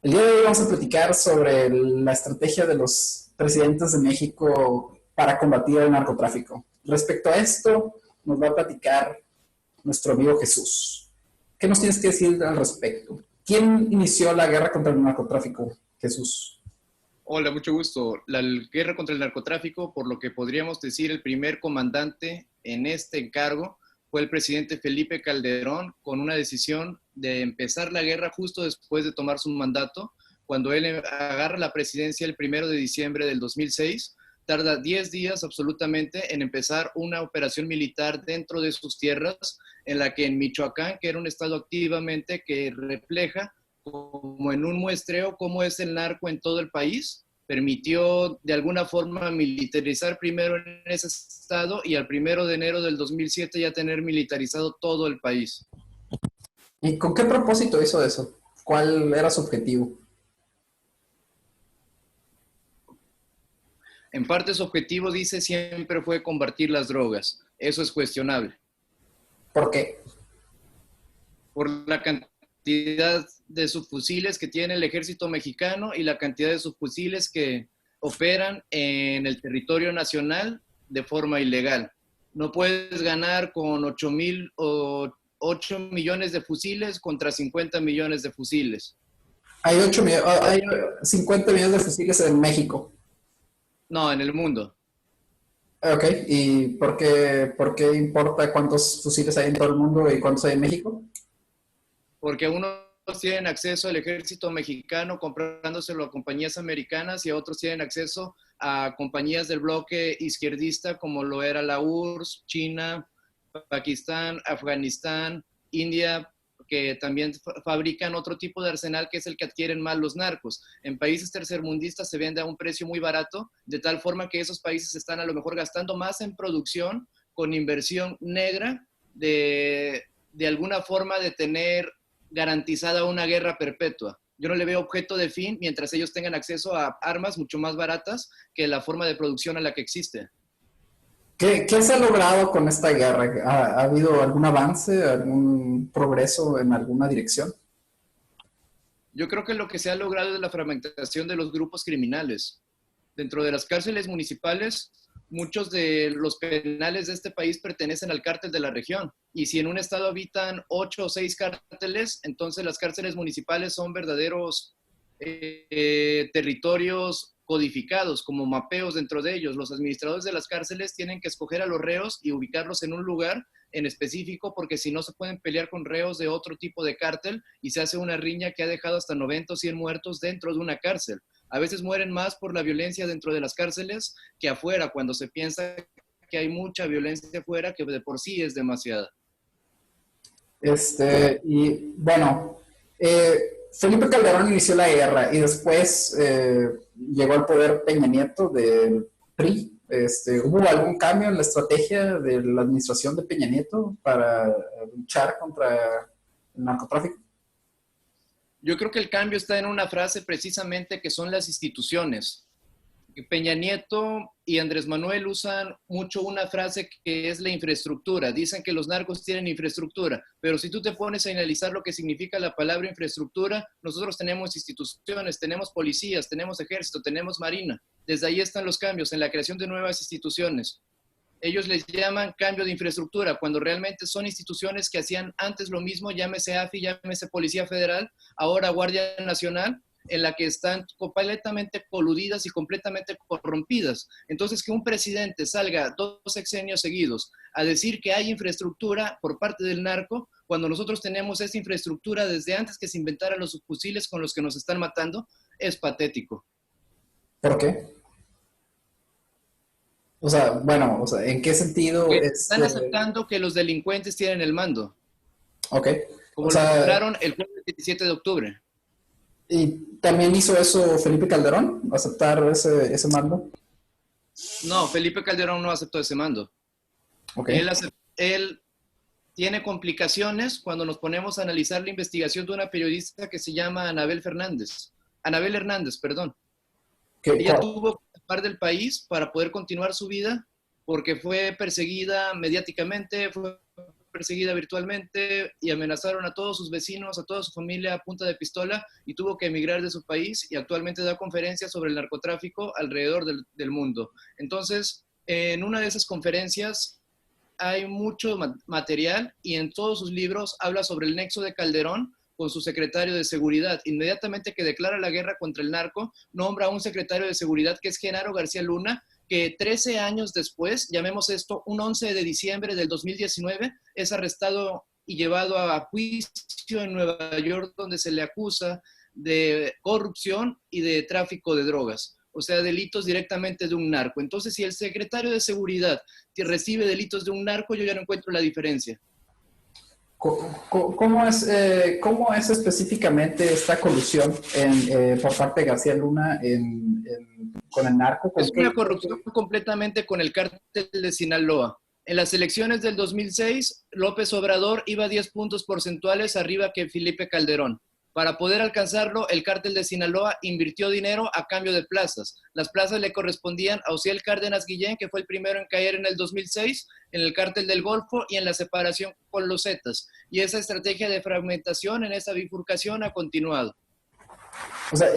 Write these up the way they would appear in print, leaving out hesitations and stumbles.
El día de hoy vamos a platicar sobre la estrategia de los presidentes de México para combatir el narcotráfico. Respecto a esto, nos va a platicar nuestro amigo Jesús. ¿Qué nos tienes que decir al respecto? ¿Quién inició la guerra contra el narcotráfico, Jesús? Hola, mucho gusto. La guerra contra el narcotráfico, por lo que podríamos decir el primer comandante en este encargo, fue el presidente Felipe Calderón, con una decisión de empezar la guerra justo después de tomar su mandato. Cuando él agarra la presidencia el 1 de diciembre del 2006, tarda 10 días absolutamente en empezar una operación militar dentro de sus tierras, en la que en Michoacán, que era un estado activamente que refleja como en un muestreo cómo es el narco en todo el país, permitió de alguna forma militarizar primero en ese estado y al 1 de enero del 2007 ya tener militarizado todo el país. ¿Y con qué propósito hizo eso? ¿Cuál era su objetivo? En parte su objetivo, dice, siempre fue combatir las drogas. Eso es cuestionable. ¿Por qué? Por la cantidad de subfusiles que tiene el ejército mexicano y la cantidad de subfusiles que operan en el territorio nacional de forma ilegal. No puedes ganar con 8 millones de fusiles contra 50 millones de fusiles. Hay 50 millones de fusiles en México. No, en el mundo. Ok, ¿y por qué importa cuántos fusiles hay en todo el mundo y cuántos hay en México? Porque unos tienen acceso al ejército mexicano comprándoselo a compañías americanas y a otros tienen acceso a compañías del bloque izquierdista como lo era la URSS, China, Pakistán, Afganistán, India, que también fabrican otro tipo de arsenal que es el que adquieren más los narcos. En países tercermundistas se vende a un precio muy barato, de tal forma que esos países están a lo mejor gastando más en producción con inversión negra de alguna forma de tener garantizada una guerra perpetua. Yo no le veo objeto de fin mientras ellos tengan acceso a armas mucho más baratas que la forma de producción a la que existe. ¿Qué se ha logrado con esta guerra? ¿Ha habido algún avance, algún progreso en alguna dirección? Yo creo que lo que se ha logrado es la fragmentación de los grupos criminales. Dentro de las cárceles municipales, muchos de los penales de este país pertenecen al cártel de la región. Y si en un estado habitan 8 o 6 cárteles, entonces las cárceles municipales son verdaderos territorios codificados, como mapeos dentro de ellos. Los administradores de las cárceles tienen que escoger a los reos y ubicarlos en un lugar en específico, porque si no se pueden pelear con reos de otro tipo de cártel y se hace una riña que ha dejado hasta 90 o 100 muertos dentro de una cárcel. A veces mueren más por la violencia dentro de las cárceles que afuera, cuando se piensa que hay mucha violencia afuera, que de por sí es demasiada. Y bueno, eh, Felipe Calderón inició la guerra y después llegó al poder Peña Nieto del PRI. ¿Hubo algún cambio en la estrategia de la administración de Peña Nieto para luchar contra el narcotráfico? Yo creo que el cambio está en una frase precisamente que son las instituciones. Peña Nieto y Andrés Manuel usan mucho una frase que es la infraestructura. Dicen que los narcos tienen infraestructura, pero si tú te pones a analizar lo que significa la palabra infraestructura, nosotros tenemos instituciones, tenemos policías, tenemos ejército, tenemos marina. Desde ahí están los cambios, en la creación de nuevas instituciones. Ellos les llaman cambio de infraestructura, cuando realmente son instituciones que hacían antes lo mismo, llámese AFI, llámese Policía Federal, ahora Guardia Nacional, en la que están completamente coludidas y completamente corrompidas. Entonces, que un presidente salga 2 sexenios seguidos a decir que hay infraestructura por parte del narco, cuando nosotros tenemos esa infraestructura desde antes que se inventaran los fusiles con los que nos están matando, es patético. ¿Por qué? O sea, bueno, o sea, ¿en qué sentido? Porque están aceptando que los delincuentes tienen el mando, Ok, o como lo sea, lograron el jueves 17 de octubre. ¿y también hizo eso Felipe Calderón? ¿Aceptar ese mando? No, Felipe Calderón no aceptó ese mando. Ok. Él tiene complicaciones cuando nos ponemos a analizar la investigación de una periodista que se llama Anabel Hernández, perdón. ¿Qué, Ella cuál? tuvo que escapar del país para poder continuar su vida porque fue perseguida mediáticamente, fue perseguida virtualmente y amenazaron a todos sus vecinos, a toda su familia a punta de pistola y tuvo que emigrar de su país y actualmente da conferencias sobre el narcotráfico alrededor del mundo. Entonces, en una de esas conferencias hay mucho material y en todos sus libros habla sobre el nexo de Calderón con su secretario de Seguridad. Inmediatamente que declara la guerra contra el narco, nombra a un secretario de Seguridad que es Genaro García Luna, que 13 años después, llamemos esto, un 11 de diciembre del 2019, es arrestado y llevado a juicio en Nueva York, donde se le acusa de corrupción y de tráfico de drogas, o sea, delitos directamente de un narco. Entonces, si el secretario de Seguridad recibe delitos de un narco, yo ya no encuentro la diferencia. ¿Cómo es específicamente esta colusión por parte de García Luna con el narco? Es una corrupción completamente con el cártel de Sinaloa. En las elecciones del 2006, López Obrador iba 10 puntos porcentuales arriba que Felipe Calderón. Para poder alcanzarlo, el cártel de Sinaloa invirtió dinero a cambio de plazas. Las plazas le correspondían a Ociel Cárdenas Guillén, que fue el primero en caer en el 2006, en el cártel del Golfo y en la separación con los Zetas. Y esa estrategia de fragmentación en esa bifurcación ha continuado. O sea,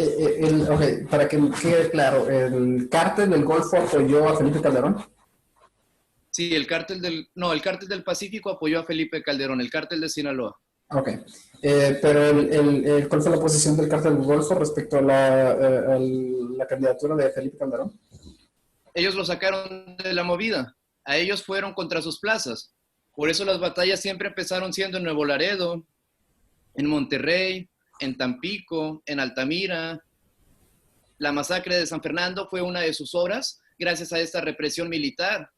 para que me quede claro, ¿el cártel del Golfo apoyó a Felipe Calderón? Sí, el cártel del Pacífico apoyó a Felipe Calderón, el cártel de Sinaloa. Ok, pero ¿cuál fue la posición del cártel del Golfo respecto a la candidatura de Felipe Calderón? Ellos lo sacaron de la movida, a ellos fueron contra sus plazas. Por eso las batallas siempre empezaron siendo en Nuevo Laredo, en Monterrey, en Tampico, en Altamira. La masacre de San Fernando fue una de sus obras gracias a esta represión militar.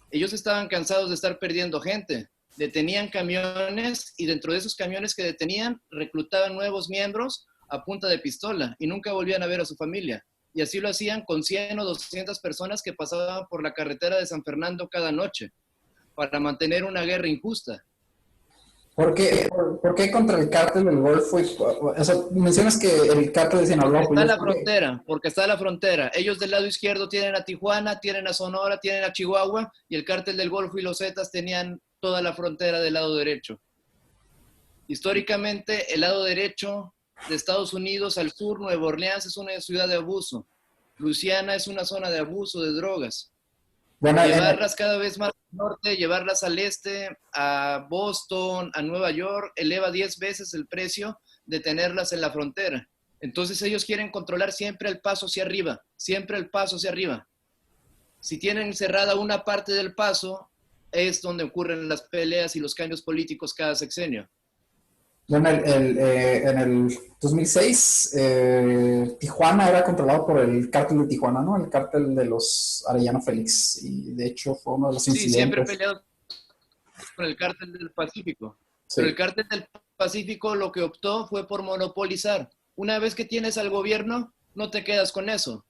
Ellos estaban cansados de estar perdiendo gente. Detenían camiones y dentro de esos camiones que detenían reclutaban nuevos miembros a punta de pistola y nunca volvían a ver a su familia. Y así lo hacían con 100 o 200 personas que pasaban por la carretera de San Fernando cada noche para mantener una guerra injusta. ¿Por qué contra el cártel del Golfo? O sea, mencionas que el cártel de Sinaloa... Porque está la frontera. Ellos del lado izquierdo tienen a Tijuana, tienen a Sonora, tienen a Chihuahua, y el cártel del Golfo y los Zetas tenían toda la frontera del lado derecho. Históricamente, el lado derecho de Estados Unidos al sur, Nueva Orleans es una ciudad de abuso. Luisiana es una zona de abuso de drogas. Bueno, llevarlas cada vez más al norte, llevarlas al este, a Boston, a Nueva York, eleva 10 veces el precio de tenerlas en la frontera. Entonces ellos quieren controlar siempre el paso hacia arriba, siempre el paso hacia arriba. Si tienen cerrada una parte del paso, es donde ocurren las peleas y los cambios políticos cada sexenio. Bueno, en el 2006, Tijuana era controlado por el cártel de Tijuana, ¿no? El cártel de los Arellano Félix. Y de hecho fue uno de los incidentes. Sí, siempre peleado con el cártel del Pacífico. Sí. Pero el cártel del Pacífico lo que optó fue por monopolizar. Una vez que tienes al gobierno, no te quedas con eso.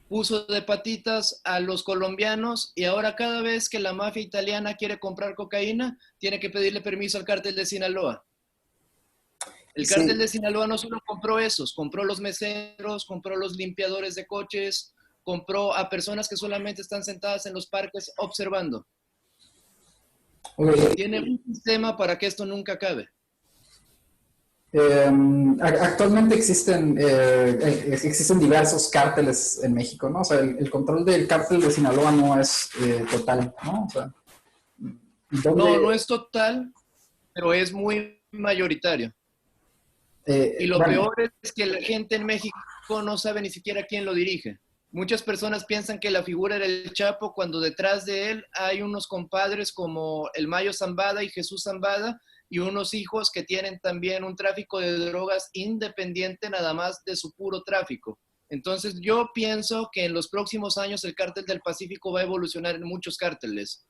Puso de patitas a los colombianos y ahora cada vez que la mafia italiana quiere comprar cocaína, tiene que pedirle permiso al cártel de Sinaloa. El cártel de Sinaloa no solo compró esos, compró los meseros, compró los limpiadores de coches, compró a personas que solamente están sentadas en los parques observando. Tiene un sistema para que esto nunca acabe. Actualmente existen diversos cárteles en México, ¿no? O sea, el control del cártel de Sinaloa no es total, ¿no? O sea, no es total, pero es muy mayoritario. Y lo peor es que la gente en México no sabe ni siquiera quién lo dirige. Muchas personas piensan que la figura era el Chapo cuando detrás de él hay unos compadres como el Mayo Zambada y Jesús Zambada y unos hijos que tienen también un tráfico de drogas independiente nada más de su puro tráfico. Entonces yo pienso que en los próximos años el cártel del Pacífico va a evolucionar en muchos cárteles.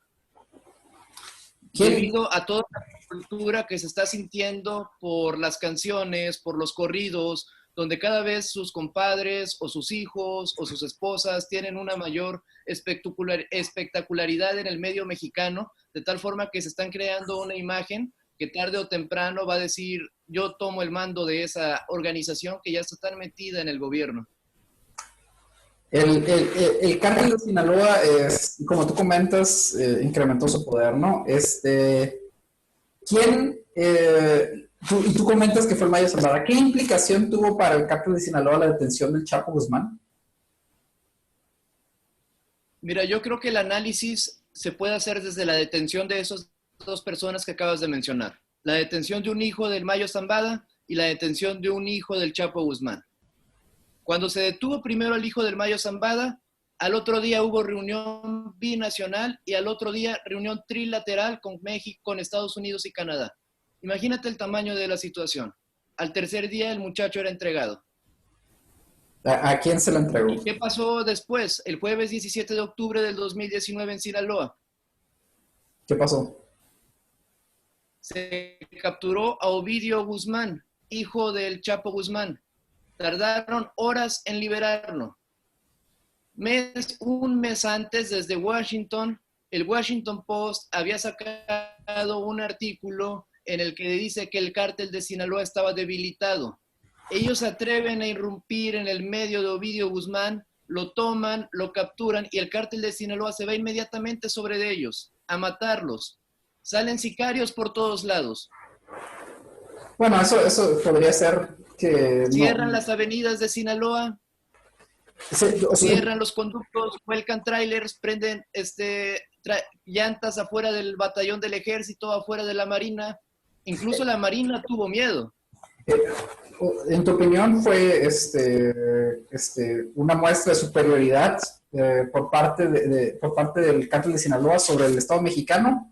Debido a toda la cultura que se está sintiendo por las canciones, por los corridos, donde cada vez sus compadres o sus hijos o sus esposas tienen una mayor espectacularidad en el medio mexicano, de tal forma que se están creando una imagen que tarde o temprano va a decir, yo tomo el mando de esa organización que ya está tan metida en el gobierno. El cártel de Sinaloa, como tú comentas, incrementó su poder, ¿no? ¿quién, y tú comentas que fue el Mayo Zambada, ¿qué implicación tuvo para el cártel de Sinaloa la detención del Chapo Guzmán? Mira, yo creo que el análisis se puede hacer desde la detención de esas dos personas que acabas de mencionar. La detención de un hijo del Mayo Zambada y la detención de un hijo del Chapo Guzmán. Cuando se detuvo primero al hijo del Mayo Zambada, al otro día hubo reunión binacional y al otro día reunión trilateral con México, con Estados Unidos y Canadá. Imagínate el tamaño de la situación. Al tercer día el muchacho era entregado. ¿A quién se lo entregó? ¿Y qué pasó después? El jueves 17 de octubre del 2019 en Sinaloa. ¿Qué pasó? Se capturó a Ovidio Guzmán, hijo del Chapo Guzmán. Tardaron horas en liberarlo. Un mes antes, desde Washington, el Washington Post había sacado un artículo en el que dice que el cártel de Sinaloa estaba debilitado. Ellos se atreven a irrumpir en el medio de Ovidio Guzmán, lo toman, lo capturan y el cártel de Sinaloa se va inmediatamente sobre ellos, a matarlos. Salen sicarios por todos lados. Bueno, eso podría ser que... Cierran las avenidas de Sinaloa, cierran los conductos, vuelcan trailers, prenden llantas afuera del batallón del ejército, afuera de la marina. Incluso la marina tuvo miedo. En tu opinión, ¿fue una muestra de superioridad por parte del cártel de Sinaloa sobre el Estado mexicano?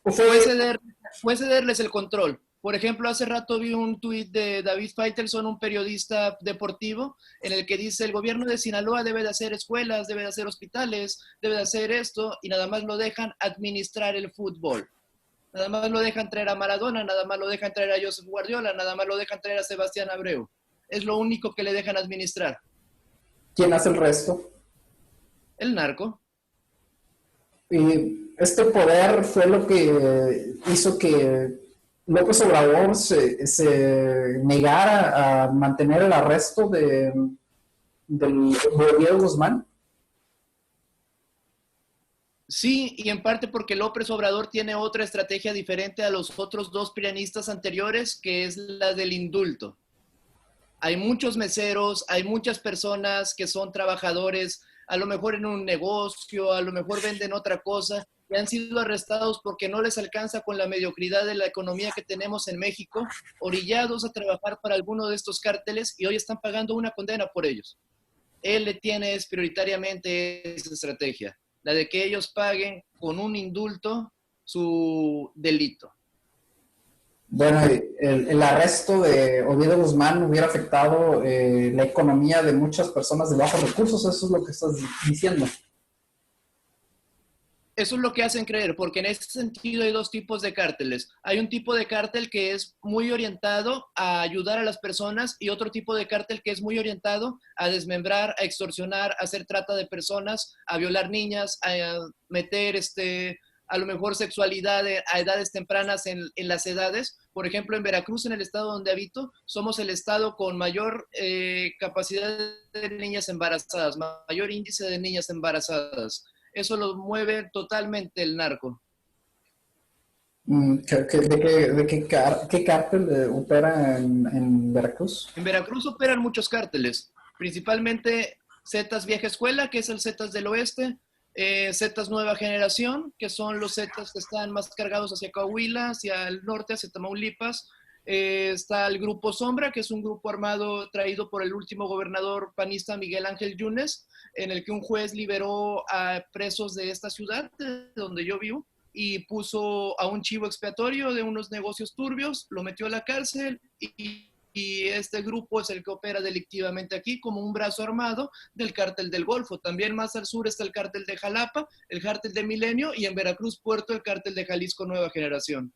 ¿O fue cederles el control? Por ejemplo, hace rato vi un tuit de David Faitelson, un periodista deportivo, en el que dice el gobierno de Sinaloa debe de hacer escuelas, debe de hacer hospitales, debe de hacer esto, y nada más lo dejan administrar el fútbol. Nada más lo dejan traer a Maradona, nada más lo dejan traer a Josep Guardiola, nada más lo dejan traer a Sebastián Abreu. Es lo único que le dejan administrar. ¿Quién hace el resto? El narco. Y este poder fue lo que hizo que López Obrador se negara a mantener el arresto del Ovidio Guzmán. Sí, y en parte porque López Obrador tiene otra estrategia diferente a los otros dos prianistas anteriores, que es la del indulto. Hay muchos meseros, hay muchas personas que son trabajadores, a lo mejor en un negocio, a lo mejor venden otra cosa, que han sido arrestados porque no les alcanza con la mediocridad de la economía que tenemos en México, orillados a trabajar para alguno de estos cárteles y hoy están pagando una condena por ellos. Él le tiene prioritariamente esa estrategia, la de que ellos paguen con un indulto su delito. Bueno, el arresto de Ovidio Guzmán hubiera afectado la economía de muchas personas de bajos recursos, eso es lo que estás diciendo. Eso es lo que hacen creer, porque en este sentido hay dos tipos de cárteles. Hay un tipo de cártel que es muy orientado a ayudar a las personas y otro tipo de cártel que es muy orientado a desmembrar, a extorsionar, a hacer trata de personas, a violar niñas, a meter a lo mejor sexualidad a edades tempranas en las edades. Por ejemplo, en Veracruz, en el estado donde habito, somos el estado con mayor capacidad de niñas embarazadas, mayor índice de niñas embarazadas. Eso lo mueve totalmente el narco. ¿Qué cártel opera en Veracruz? En Veracruz operan muchos cárteles, principalmente Zetas Vieja Escuela, que es el Zetas del Oeste, Zetas Nueva Generación, que son los Zetas que están más cargados hacia Coahuila, hacia el norte, hacia Tamaulipas. Está el Grupo Sombra, que es un grupo armado traído por el último gobernador panista Miguel Ángel Yunes, en el que un juez liberó a presos de esta ciudad, de donde yo vivo, y puso a un chivo expiatorio de unos negocios turbios, lo metió a la cárcel y este grupo es el que opera delictivamente aquí como un brazo armado del cártel del Golfo. También más al sur está el cártel de Jalapa, el cártel de Milenio y en Veracruz Puerto el cártel de Jalisco Nueva Generación.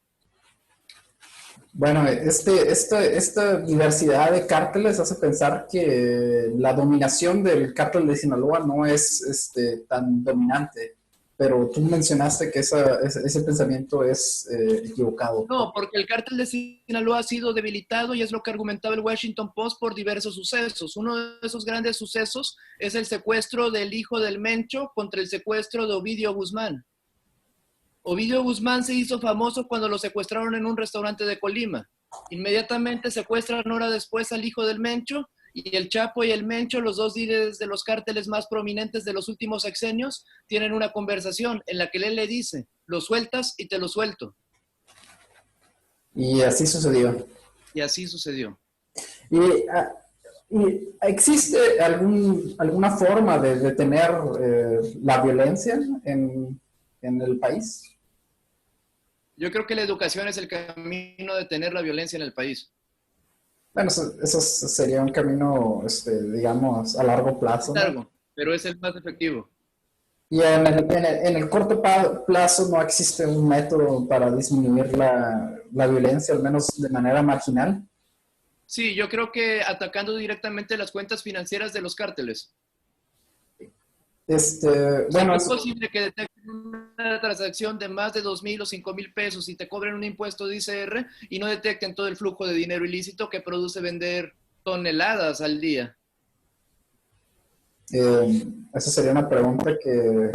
Bueno, esta diversidad de cárteles hace pensar que la dominación del cártel de Sinaloa no es tan dominante, pero tú mencionaste que ese pensamiento es equivocado. No, porque el cártel de Sinaloa ha sido debilitado y es lo que argumentaba el Washington Post por diversos sucesos. Uno de esos grandes sucesos es el secuestro del hijo del Mencho contra el secuestro de Ovidio Guzmán. Ovidio Guzmán se hizo famoso cuando lo secuestraron en un restaurante de Colima. Inmediatamente secuestran hora después al hijo del Mencho, y el Chapo y el Mencho, los dos líderes de los cárteles más prominentes de los últimos sexenios, tienen una conversación en la que él le dice: lo sueltas y te lo suelto. Y así sucedió. Y así sucedió. ¿Y existe alguna forma de detener la violencia en el país? Yo creo que la educación es el camino de detener la violencia en el país. Bueno, eso sería un camino, digamos, a largo plazo, ¿no? Largo, pero es el más efectivo. Y en el corto plazo no existe un método para disminuir la violencia, al menos de manera marginal. Sí, yo creo que atacando directamente las cuentas financieras de los cárteles. Bueno, es posible que detecten una transacción de más de 2,000 o 5,000 pesos y te cobren un impuesto de ICR y no detecten todo el flujo de dinero ilícito que produce vender toneladas al día. esa sería una pregunta que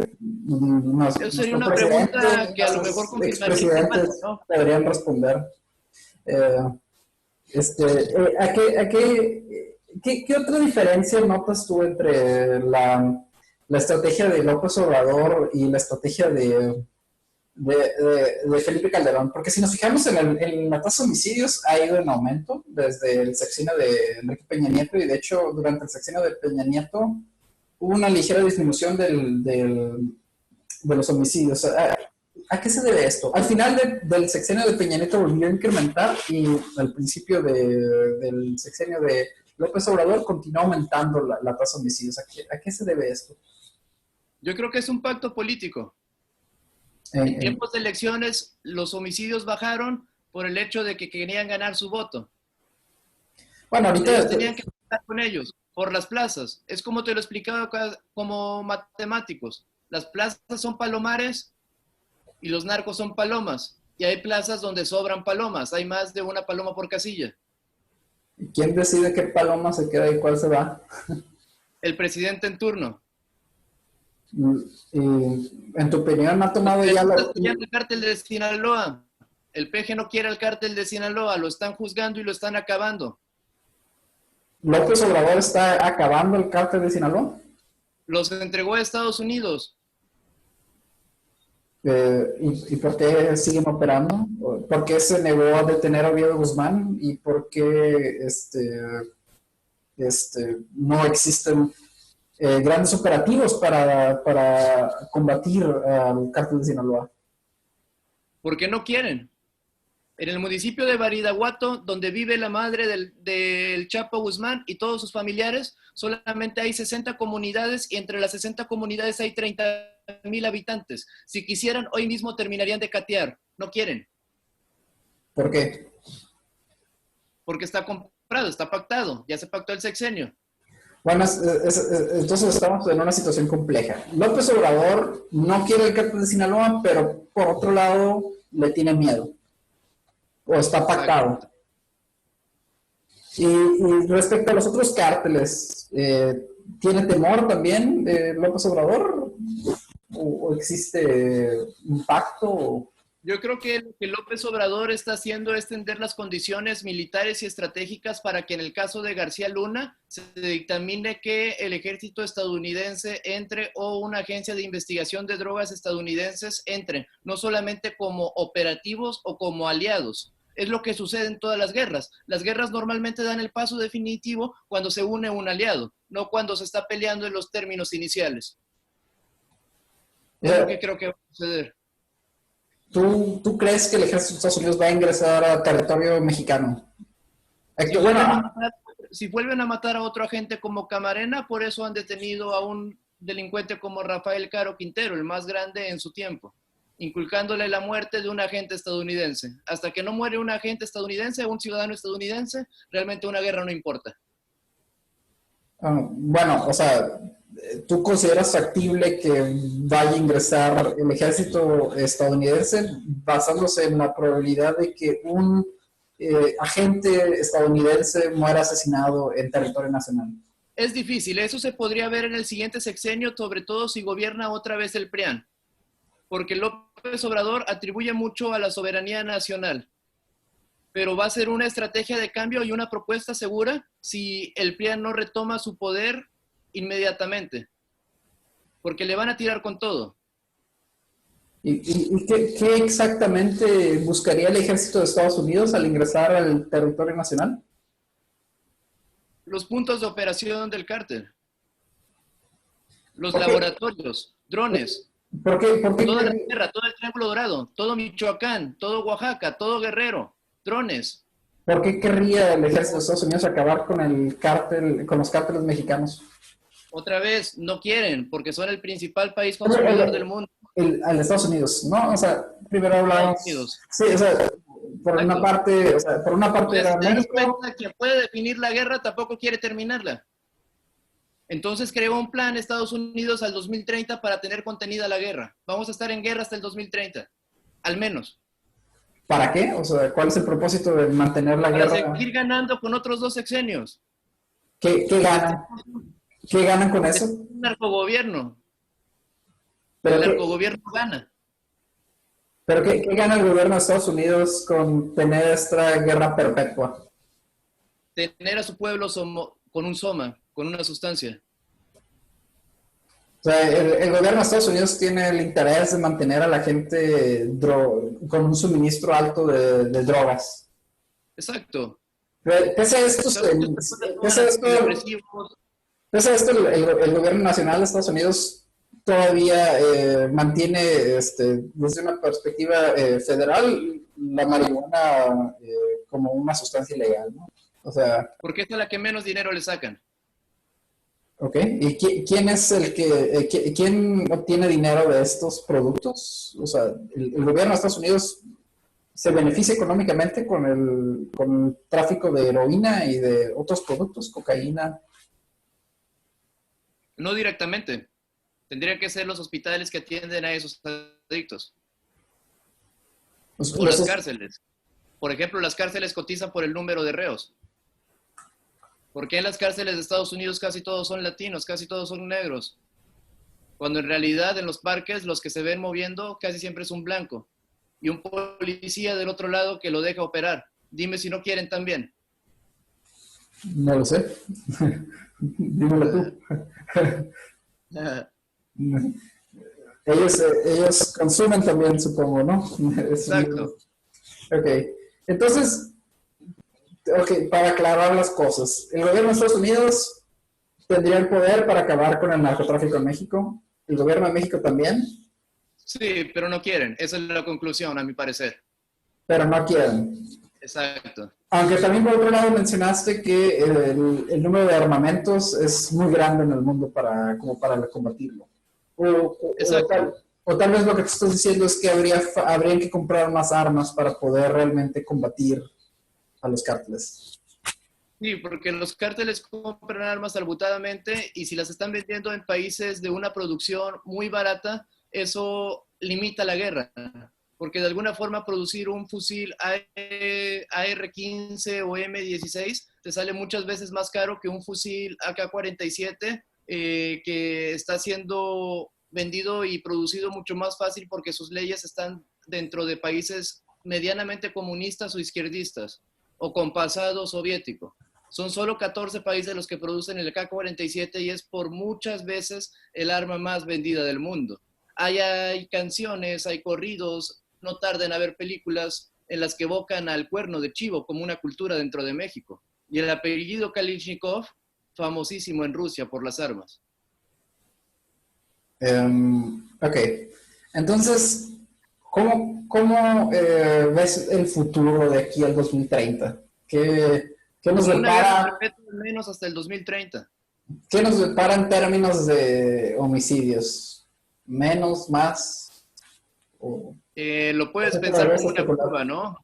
Eso sería una pregunta que a lo mejor expresidentes deberían responder. ¿Qué otra diferencia notas tú entre la estrategia de López Obrador y la estrategia de Felipe Calderón? Porque si nos fijamos en la tasa de homicidios ha ido en aumento desde el sexenio de Enrique Peña Nieto, y de hecho durante el sexenio de Peña Nieto hubo una ligera disminución de los homicidios. ¿A qué se debe esto? Al final del sexenio de Peña Nieto volvió a incrementar, y al principio del sexenio de López Obrador continuó aumentando la tasa de homicidios. ¿A qué se debe esto? Yo creo que es un pacto político. En tiempos de elecciones, los homicidios bajaron por el hecho de que querían ganar su voto. Bueno, ahorita ellos tenían que estar con ellos por las plazas. Es como te lo explicaba como matemáticos. Las plazas son palomares y los narcos son palomas. Y hay plazas donde sobran palomas. Hay más de una paloma por casilla. ¿Quién decide qué paloma se queda y cuál se va? El presidente en turno. Y, en tu opinión, ¿ha tomado ya el cártel de Sinaloa? El PG no quiere al cártel de Sinaloa. Lo están juzgando y lo están acabando. ¿López Obrador está acabando el cártel de Sinaloa? Los entregó a Estados Unidos. ¿Y por qué siguen operando? ¿Por qué se negó a detener a Ovidio Guzmán? ¿Y por qué no existen grandes operativos para combatir al cártel de Sinaloa? Porque no quieren. En el municipio de Badiraguato, donde vive la madre del Chapo Guzmán y todos sus familiares, solamente hay 60 comunidades, y entre las 60 comunidades hay 30,000 habitantes. Si quisieran, hoy mismo terminarían de catear. No quieren. ¿Por qué? Porque está comprado, está pactado. Ya se pactó el sexenio. Bueno, entonces estamos en una situación compleja. López Obrador no quiere el cártel de Sinaloa, pero por otro lado le tiene miedo. O está pactado. Y respecto a los otros cárteles, ¿tiene temor también López Obrador? ¿O existe un pacto? Yo creo que lo que López Obrador está haciendo es tender las condiciones militares y estratégicas para que en el caso de García Luna se dictamine que el ejército estadounidense entre, o una agencia de investigación de drogas estadounidenses entre, no solamente como operativos o como aliados. Es lo que sucede en todas las guerras. Las guerras normalmente dan el paso definitivo cuando se une un aliado, no cuando se está peleando en los términos iniciales. Es lo que creo que va a suceder. ¿Tú crees que el ejército de Estados Unidos va a ingresar a territorio mexicano? Si vuelven a matar a otro agente como Camarena, por eso han detenido a un delincuente como Rafael Caro Quintero, el más grande en su tiempo, inculcándole la muerte de un agente estadounidense. Hasta que no muere un agente estadounidense, un ciudadano estadounidense, realmente una guerra no importa. Bueno, o sea, ¿tú consideras factible que vaya a ingresar el ejército estadounidense basándose en la probabilidad de que un agente estadounidense muera asesinado en territorio nacional? Es difícil, eso se podría ver en el siguiente sexenio, sobre todo si gobierna otra vez el PRIAN. porque López Obrador atribuye mucho a la soberanía nacional, pero va a ser una estrategia de cambio y una propuesta segura si el PRI no retoma su poder inmediatamente, porque le van a tirar con todo. ¿Y qué exactamente buscaría el ejército de Estados Unidos al ingresar al territorio nacional? Los puntos de operación del cártel, los ¿Por qué? laboratorios, drones, ¿Por qué toda la tierra, todo el Triángulo Dorado, todo Michoacán, todo Oaxaca, todo Guerrero, drones. ¿Por qué querría el ejército de Estados Unidos acabar con el cártel, con los cárteles mexicanos? Otra vez, no quieren, porque son el principal país consumidor del mundo. Al Estados Unidos, ¿no? O sea, primero hablábamos... Estados Unidos. Sí, o sea, por una parte, Pues, era te das México. cuenta que puede definir la guerra, tampoco quiere terminarla. Entonces creó un plan Estados Unidos al 2030 para tener contenida la guerra. Vamos a estar en guerra hasta el 2030, al menos. ¿Para qué? O sea, ¿cuál es el propósito de mantener la Para guerra? seguir ganando con otros 2 sexenios. ¿Qué ganan? ¿Qué ganan con Es eso? un narcogobierno. ¿Pero El qué, narcogobierno gana. pero qué gana el gobierno de Estados Unidos con tener esta guerra perpetua? Tener a su pueblo con un soma, con una sustancia. O sea, el gobierno de Estados Unidos tiene el interés de mantener a la gente con un suministro alto de drogas. Exacto. Pese a esto, el gobierno nacional de Estados Unidos todavía mantiene, desde una perspectiva federal, la marihuana como una sustancia ilegal, ¿no? O sea, Porque esta es la que menos dinero le sacan. ok. ¿Y quién es quién obtiene dinero de estos productos? O sea, el gobierno de Estados Unidos se beneficia económicamente con el tráfico de heroína y de otros productos, cocaína. No directamente. Tendrían que ser los hospitales que atienden a esos adictos. O las cárceles. Por ejemplo, las cárceles cotizan por el número de reos. Porque en las cárceles de Estados Unidos casi todos son latinos, casi todos son negros. Cuando en realidad en los parques los que se ven moviendo casi siempre es un blanco. Y un policía del otro lado que lo deja operar. Dime si no quieren también. No lo sé. Dímelo tú. Ellos consumen también, supongo, ¿no? Exacto. Ok. Entonces, para aclarar las cosas, el gobierno de Estados Unidos tendría el poder para acabar con el narcotráfico en México. El gobierno de México también. Sí, pero no quieren. Esa es la conclusión, a mi parecer. Pero no quieren. Exacto. Aunque también por otro lado mencionaste que el número de armamentos es muy grande en el mundo como para combatirlo. O tal vez lo que te estás diciendo es que habrían que comprar más armas para poder realmente combatir a los cárteles. Sí, porque los cárteles compran armas albutadamente y si las están vendiendo en países de una producción muy barata, eso limita la guerra. Porque de alguna forma producir un fusil AR-15 o M16 te sale muchas veces más caro que un fusil AK-47 que está siendo vendido y producido mucho más fácil porque sus leyes están dentro de países medianamente comunistas o izquierdistas o con pasado soviético. Son solo 14 países los que producen el AK-47 y es por muchas veces el arma más vendida del mundo. Hay canciones, hay corridos, no tarda en haber películas en las que evocan al cuerno de chivo como una cultura dentro de México. Y el apellido Kalishnikov, famosísimo en Rusia por las armas. Ok. Entonces, ¿cómo ves el futuro de aquí al 2030? ¿Qué nos depara? Al menos hasta el 2030. ¿Qué nos depara en términos de homicidios? ¿Menos, más? Lo puedes pensar como una curva, ¿no?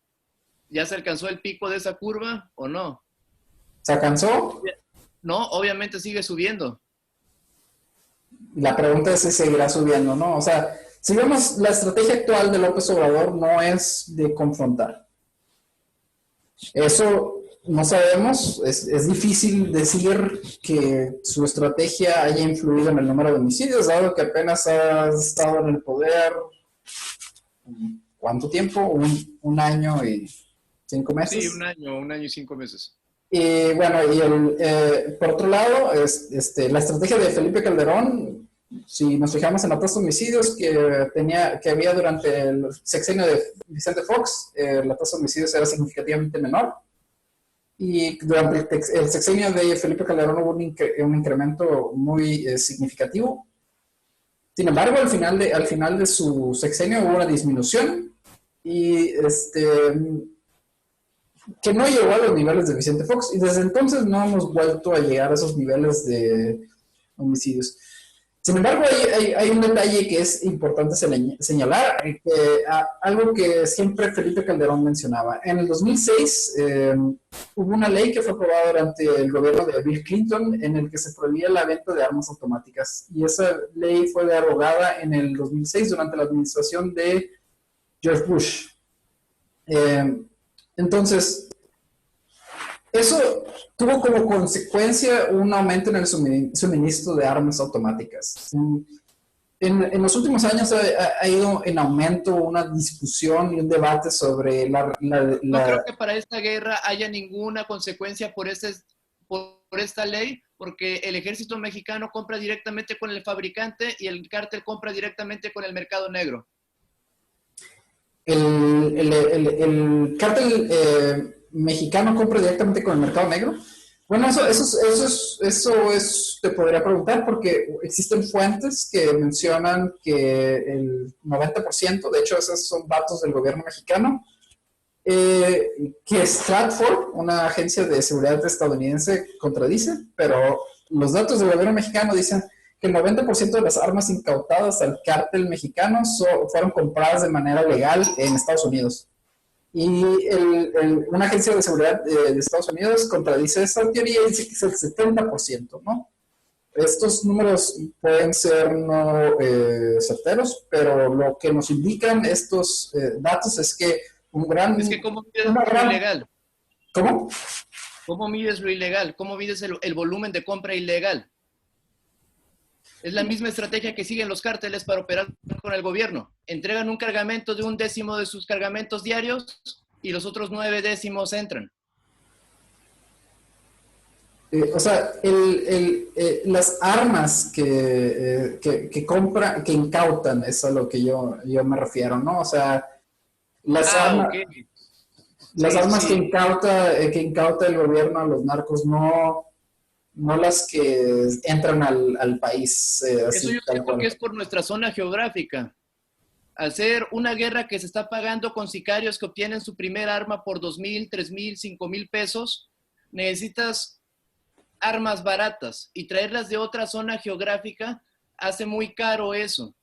¿Ya se alcanzó el pico de esa curva o no? ¿Se alcanzó? No, obviamente sigue subiendo. La pregunta es si seguirá subiendo, ¿no? O sea, si vemos la estrategia actual de López Obrador no es de confrontar. Eso no sabemos, es difícil decir que su estrategia haya influido en el número de homicidios, dado que apenas ha estado en el poder ¿cuánto tiempo? Un año y 5 meses. Sí, un año y 5 meses. Y bueno, por otro lado, la estrategia de Felipe Calderón, si nos fijamos en la tasa de homicidios que había durante el sexenio de Vicente Fox, la tasa de homicidios era significativamente menor. Y durante el sexenio de Felipe Calderón hubo un incremento muy significativo. Sin embargo, al final de su sexenio hubo una disminución y que no llegó a los niveles de Vicente Fox, y desde entonces no hemos vuelto a llegar a esos niveles de homicidios. Sin embargo, hay un detalle que es importante señalar, algo que siempre Felipe Calderón mencionaba. En el 2006 hubo una ley que fue aprobada durante el gobierno de Bill Clinton en el que se prohibía la venta de armas automáticas, y esa ley fue derogada en el 2006 durante la administración de George Bush. Entonces, eso tuvo como consecuencia un aumento en el suministro de armas automáticas. En los últimos años ha ido en aumento una discusión y un debate sobre No creo que para esta guerra haya ninguna consecuencia por esta ley, porque el ejército mexicano compra directamente con el fabricante y el cártel compra directamente con el mercado negro. El cártel mexicano compra directamente con el mercado negro. Bueno, te podría preguntar, porque existen fuentes que mencionan que el 90%, de hecho esos son datos del gobierno mexicano, que Stratfor, una agencia de seguridad estadounidense, contradice, pero los datos del gobierno mexicano dicen que el 90% de las armas incautadas al cártel mexicano fueron compradas de manera legal en Estados Unidos. Y una agencia de seguridad de Estados Unidos contradice esta teoría y dice que es el 70%, ¿no? Estos números pueden ser no certeros, pero lo que nos indican estos datos es que Es que ¿cómo mides lo ilegal? ¿Cómo? ¿Cómo mides lo ilegal? ¿Cómo mides el volumen de compra ilegal? Es la misma estrategia que siguen los cárteles para operar con el gobierno. Entregan un cargamento de 1/10 de sus cargamentos diarios y los otros 9/10 entran. O sea, las armas que incautan, es a lo que yo me refiero, ¿no? O sea, las armas Sí. que incauta el gobierno a los narcos, no las que entran al país. Eso yo siento que es por nuestra zona geográfica. Al ser una guerra que se está pagando con sicarios que obtienen su primer arma por 2,000, 3,000, 5,000 pesos, necesitas armas baratas y traerlas de otra zona geográfica hace muy caro eso.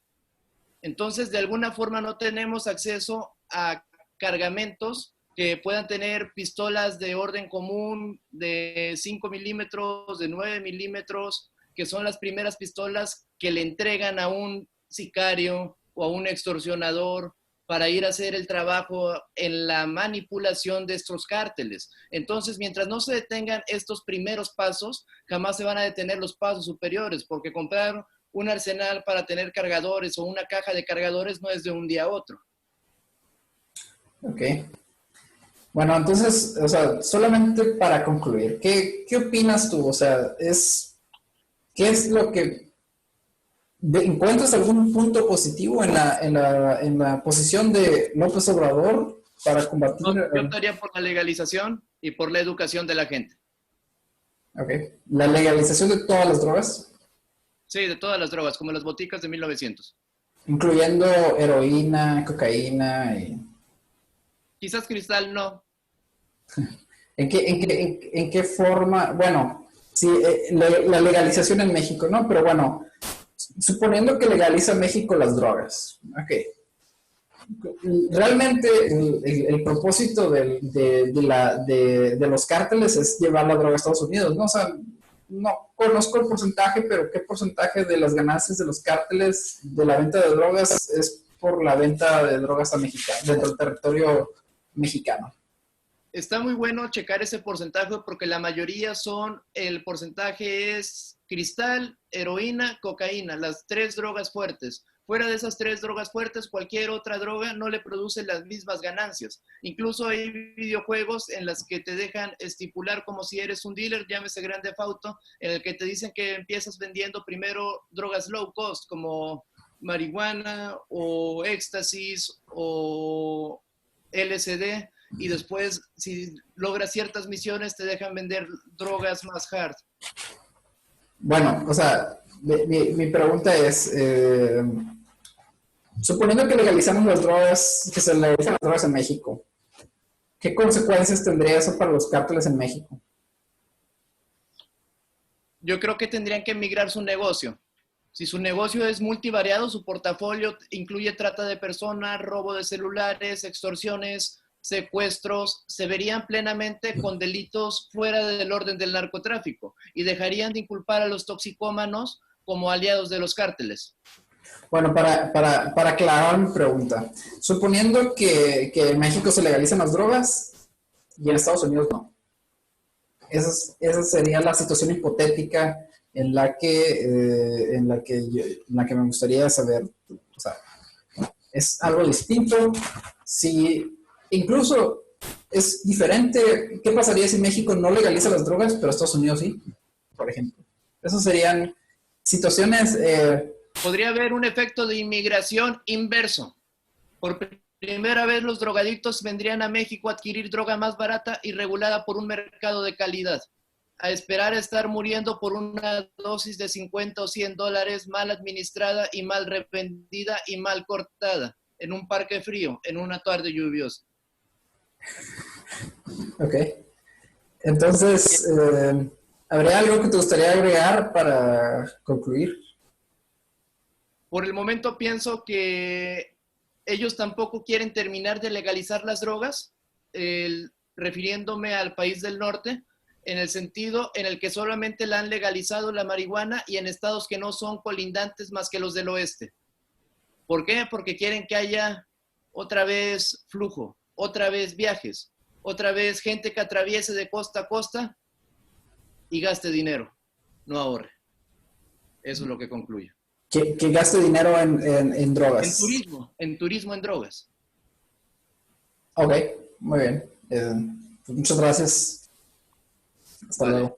Entonces, de alguna forma no tenemos acceso a cargamentos que puedan tener pistolas de orden común de 5 milímetros, de 9 milímetros, que son las primeras pistolas que le entregan a un sicario o a un extorsionador para ir a hacer el trabajo en la manipulación de estos cárteles. Entonces, mientras no se detengan estos primeros pasos, jamás se van a detener los pasos superiores, porque comprar un arsenal para tener cargadores o una caja de cargadores no es de un día a otro. Ok. Bueno, entonces, o sea, solamente para concluir, ¿qué opinas tú? O sea, ¿qué es lo que encuentras algún punto positivo en la posición de López Obrador para combatir? Yo optaría por la legalización y por la educación de la gente. Ok. ¿La legalización de todas las drogas? Sí, de todas las drogas, como las boticas de 1900. Incluyendo heroína, cocaína y... Quizás cristal no. ¿En qué forma? Bueno, sí, la legalización en México, ¿no? Pero bueno, suponiendo que legaliza México las drogas, ok. Realmente el propósito de los cárteles es llevar la droga a Estados Unidos, ¿no? O sea, no conozco el porcentaje, pero ¿qué porcentaje de las ganancias de los cárteles de la venta de drogas es por la venta de drogas a dentro del territorio mexicano? Está muy bueno checar ese porcentaje porque la mayoría el porcentaje es cristal, heroína, cocaína, las 3 drogas fuertes. Fuera de esas 3 drogas fuertes, cualquier otra droga no le produce las mismas ganancias. Incluso hay videojuegos en los que te dejan estipular como si eres un dealer, llámese Grand Theft Auto, en el que te dicen que empiezas vendiendo primero drogas low cost, como marihuana o éxtasis o LSD, y después, si logras ciertas misiones, te dejan vender drogas más hard. Bueno, o sea, mi pregunta es, suponiendo que legalizamos las drogas, que se legalizan las drogas en México, ¿qué consecuencias tendría eso para los cárteles en México? Yo creo que tendrían que migrar su negocio. Si su negocio es multivariado, su portafolio incluye trata de personas, robo de celulares, extorsiones, secuestros, se verían plenamente con delitos fuera del orden del narcotráfico y dejarían de inculpar a los toxicómanos como aliados de los cárteles. Bueno, para aclarar mi pregunta, suponiendo que en México se legalizan las drogas y en Estados Unidos no. Esa sería la situación hipotética en la que me gustaría saber. O sea, es algo distinto. Si incluso es diferente, ¿qué pasaría si México no legaliza las drogas, pero Estados Unidos sí? Por ejemplo. Esas serían situaciones. Podría haber un efecto de inmigración inverso. Por primera vez los drogadictos vendrían a México a adquirir droga más barata y regulada por un mercado de calidad, a esperar a estar muriendo por una dosis de 50 o 100 dólares mal administrada y mal revendida y mal cortada, en un parque frío, en una tarde lluviosa. Ok. Entonces, ¿habría algo que te gustaría agregar para concluir? Por el momento pienso que ellos tampoco quieren terminar de legalizar las drogas, refiriéndome al país del norte, en el sentido en el que solamente la han legalizado la marihuana y en estados que no son colindantes más que los del oeste. ¿Por qué? Porque quieren que haya otra vez flujo, otra vez viajes, otra vez gente que atraviese de costa a costa y gaste dinero, no ahorre. Eso es lo que concluye. Que gaste dinero en drogas. En turismo en drogas. Ok, muy bien. Pues muchas gracias. Hasta luego.